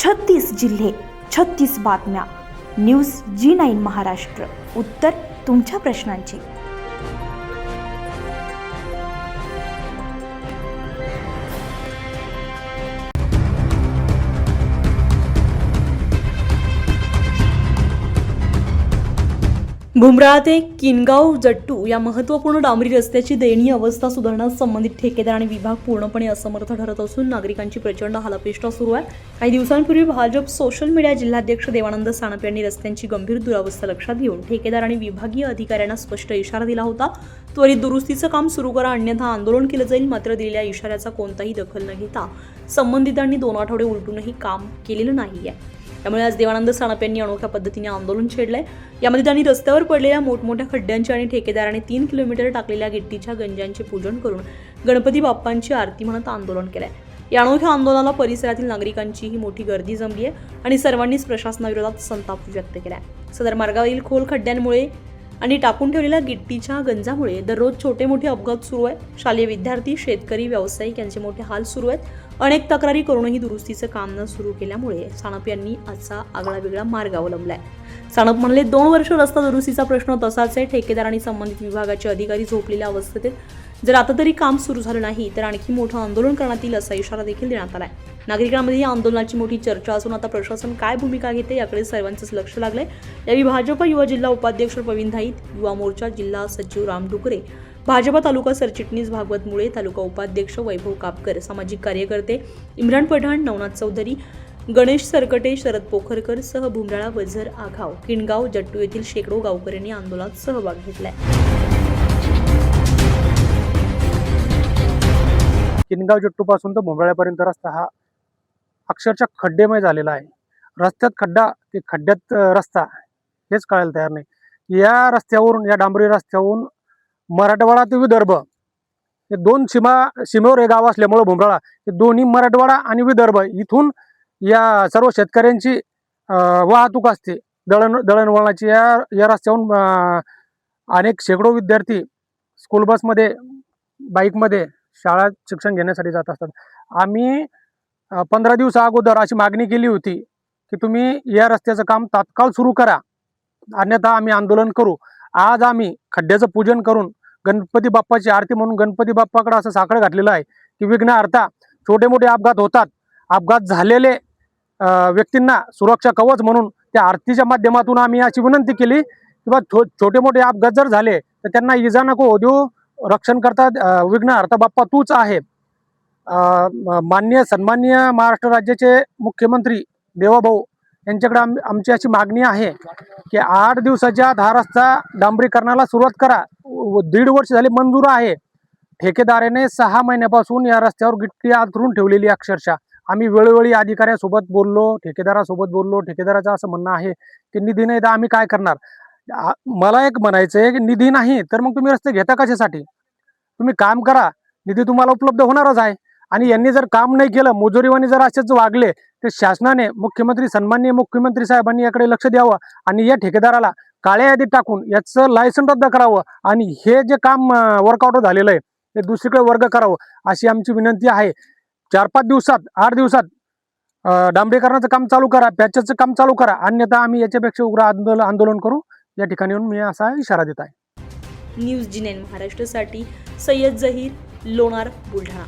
36 जिल्हे, 36 बातम्या. News G9 Maharashtra. उत्तर तुमच्या प्रश्नांची. भुमराळा ते किनगाव जट्टू या महत्त्वपूर्ण डांबरी रस्त्याची दयनीय अवस्था सुधारण्यास संबंधित ठेकेदार आणि विभाग पूर्णपणे असमर्थ ठरत असून नागरिकांची प्रचंड हालअपेष्टा सुरू आहे. काही दिवसांपूर्वी भाजप सोशल मीडिया जिल्हाध्यक्ष देवानंद सानप यांनी रस्त्यांची गंभीर दुरावस्था लक्षात घेऊन ठेकेदार आणि विभागीय अधिकाऱ्यांना स्पष्ट इशारा दिला होता. त्वरित दुरुस्तीचं काम सुरू करा, अन्यथा आंदोलन केलं जाईल. मात्र दिलेल्या इशाऱ्याचा कोणताही दखल न घेता संबंधितांनी 2 आठवडे उलटूनही काम केलेलं नाहीये. त्यामुळे आज देवानंद सानप यांनी अनोख्या पद्धतीने आंदोलन छेडलंय. यामध्ये त्यांनी रस्त्यावर पडलेल्या मोठमोठ्या खड्ड्यांचे आणि ठेकेदाराने 3 किलोमीटर टाकलेल्या गिट्टीच्या गंजांचे पूजन करून गणपती बाप्पांची आरती म्हणत आंदोलन केलंय. या अनोख्या आंदोलनाला परिसरातील नागरिकांचीही मोठी गर्दी जमली आहे आणि सर्वांनीच प्रशासनाविरोधात संताप व्यक्त केलाय. सदर मार्गावरील खोल खड्ड्यांमुळे आणि टाकून ठेवलेल्या गिट्टीच्या गंजामुळे दररोज छोटे मोठे अपघात सुरू आहेत. शालेय विद्यार्थी, शेतकरी, व्यावसायिक यांचे मोठे हाल सुरू आहेत. अनेक तक्रारी करूनही दुरुस्तीचं काम न सुरू केल्यामुळे सानप यांनी आजचा आगळा वेगळा मार्ग अवलंबलाय. सानप म्हणले, 2 वर्ष रस्ता दुरुस्तीचा प्रश्न तसाच आहे. ठेकेदार आणि संबंधित विभागाचे अधिकारी झोपलेल्या अवस्थेत आहेत. जर आता तरी काम सुरू झालं नाही तर आणखी मोठं आंदोलन करण्यात येईल असा इशारा देखील देण्यात आलाय. नागरिकांमध्ये या आंदोलनाची मोठी चर्चा असून आता प्रशासन काय भूमिका घेते याकडे सर्वांचंच लक्ष लागलंय. यावेळी भाजप युवा जिल्हा उपाध्यक्ष प्रवीण धाईत, युवा मोर्चा जिल्हा सचिव राम डुकरे, भाजपा तालुका सरचिटणीस भागवत मुळे, तालुका उपाध्यक्ष वैभव कापकर, सामाजिक कार्यकर्ते इम्रान पठाण, नवनाथ चौधरी, गणेश सरकटे, शरद पोखरकर सह भुमराळा, वझर, आघाव, किनगाव, जट्टू येथील शेकडो गावकऱ्यांनी आंदोलनात सहभाग घेतलाय. किनगाव जट्टू पासून तर भुमराळ्यापर्यंत रस्ता हा अक्षरशः खड्डेमय झालेला आहे. रस्त्यात खड्डा ते खड्ड्यात रस्ता हेच कळायला तयार नाही. या रस्त्यावरून, या डांबरी रस्त्यावरून मराठवाडा ते विदर्भ हे 2 सीमेवर हे गाव असल्यामुळे भुमराळा हे दोन्ही मराठवाडा आणि विदर्भ इथून या सर्व शेतकऱ्यांची वाहतूक असते. दळणवळणाची या रस्त्यावरून अनेक शेकडो विद्यार्थी स्कूल बसमध्ये, बाईकमध्ये शाळा शिक्षण घेण्यासाठी जात असतात. आम्ही 15 दिवसा अगोदर अशी मागणी केली होती की तुम्ही या रस्त्याचं काम तात्काळ सुरू करा, अन्यथा आम्ही आंदोलन करू. आज आम्ही खड्ड्याचं पूजन करून गणपती बाप्पाची आरती म्हणून गणपती बाप्पाकडे असं साखळ घातलेलं आहे की विघ्न अर्था. छोटे मोठे अपघात होतात, अपघात झालेले व्यक्तींना सुरक्षा कवच म्हणून त्या आरतीच्या माध्यमातून आम्ही अशी विनंती केली की बा छोटे मोठे अपघात जर झाले तर त्यांना इजा नको होऊ देऊ, रक्षण करतात विघ्न अर्था बाप्पा तूच आहे. सन्माननीय महाराष्ट्र राज्याचे मुख्यमंत्री देवाभाऊ यांच्याकडे आमची अशी मागणी आहे की 8 दिवसाच्या आत हा रस्ता डांबरीकरणाला सुरुवात करा. 1.5 वर्ष झाले मंजूर आहे. ठेकेदाराने 6 महिन्यापासून या रस्त्यावर गिट्टी अंथरून ठेवलेली. अक्षरशः आम्ही वेळोवेळी अधिकाऱ्यासोबत बोललो, ठेकेदारासोबत बोललो. ठेकेदाराचं असं म्हणणं आहे की निधी नाही तर आम्ही काय करणार. मला एक म्हणायचं आहे की निधी नाही तर मग तुम्ही रस्ते घेता कशासाठी? तुम्ही काम करा, निधी तुम्हाला उपलब्ध होणारच आहे. आणि यांनी जर काम नाही केलं, मुजोरीवानी जर असेच वागले तर शासनाने, सन्माननीय मुख्यमंत्री साहेबांनी याकडे लक्ष द्यावं आणि या ठेकेदाराला काळ्या यादीत टाकून याचं लायसन रद्द करावं आणि हे जे काम वर्कआउट झालेलं आहे ते दुसरीकडे वर्ग करावं अशी आमची विनंती आहे. 4-5 दिवसात, 8 दिवसात डांबरीकरणाचं काम चालू करा, पॅचचं काम चालू करा, अन्यथा आम्ही याच्यापेक्षा उग्र आंदोलन करू. या ठिकाणी येऊन मी असा इशारा देत आहे. न्यूज G9 महाराष्ट्रासाठी सय्यद जहीर, लोणार, बुलढाणा.